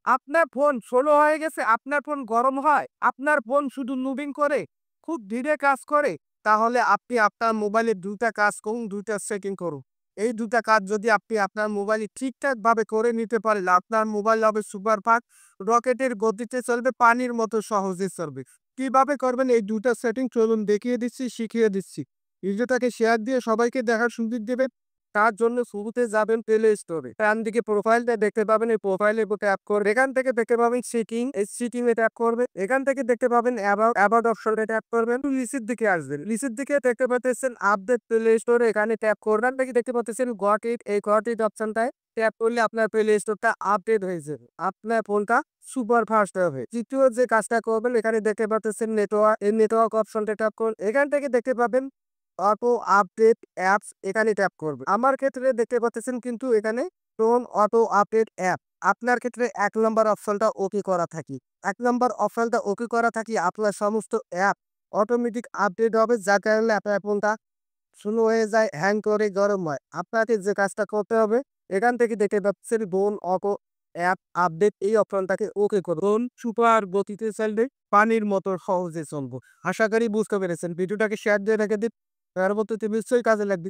আপনার phone slow হয়ে গেছে, আপনার ফোন গরম হয়, আপনার ফোন শুধু মুভিং করে, খুব ধীরে কাজ করে, তাহলে আপনি আপনার মোবাইলে ২ টা কাজ করুন, ২ টা সেটিং করুন। এই ২ টা কাজ যদি আপনি আপনার মোবাইলে ঠিকঠাকভাবে করে নিতে পারেন, আপনার মোবাইল হবে সুপার ফাস্ট, রকেটের গতিতে চলবে, পানির মতো সহজে চলবে। কিভাবে করবেন এই ২ টা সেটিং চলুন দেখিয়ে দিচ্ছি, শিখিয়ে দিচ্ছি। ভিডিওটাকে শেয়ার দিয়ে সবাইকে দেখার সুযোগ দিবেন। তার জন্য শুরুতে যাবেন প্লে স্টোরে। ডান দিকে প্রোফাইলটা দেখতে পাবেন, এই প্রোফাইলের উপর ট্যাপ করবেন। এখান থেকে দেখতে পাবেন সেটিং, এই সেটিং এ ট্যাপ করবেন। এখান থেকে দেখতে পাবেন অ্যাবাউট অপশনে ট্যাপ করবেন। একটু নিচের দিকে আসবেন। নিচের দিকে দেখতে পাচ্ছেন আপডেট প্লে স্টোরে, এখানে ট্যাপ করবেন। এখান থেকে দেখতে পাচ্ছেন গট ইট, এই গট ইট অপশনটায় ট্যাপ করলে আপনার প্লে স্টোরটা আপডেট হয়ে যাবে। আপনার ফোনটা সুপার ফাস্ট হবে। তৃতীয় যে কাজটা করবেন, এখানে দেখতে পাচ্ছেন নেটওয়ার্ক, এই নেটওয়ার্ক অপশনটা ট্যাপ করুন। এখান থেকে দেখতে পাবেন অটো আপডেট অ্যাপস, এখানে ট্যাপ করবেন। আমার ক্ষেত্রে দেখতে পাচ্ছেন কিন্তু এখানে ফোন অটো আপডেট অ্যাপ। আপনার ক্ষেত্রে ১ নাম্বার অপশনটা ওকে করা থাকি। ১ নাম্বার অপশনটা ওকে করা থাকি আপনার সমস্ত অ্যাপ অটোমেটিক আপডেট হবে, যার কারণে আপনার ফোনটা স্লো হয়ে যায়, হ্যাং করে, গরম হয়। আপনাকে যে কাজটা করতে হবে, এখান থেকে দেখতে পাচ্ছেন ফোন অটো অ্যাপ আপডেট, এই অপশনটাকে ওকে করুন। সুপার গতিতে চলবে, পানির মতো সহজে চলবো। আশা করি বুঝতে পেরেছেন। ভিডিওটাকে শেয়ার দিয়ে রেখে দিন। পরবর্তীতে নিশ্চয়ই কাজে লাগবে।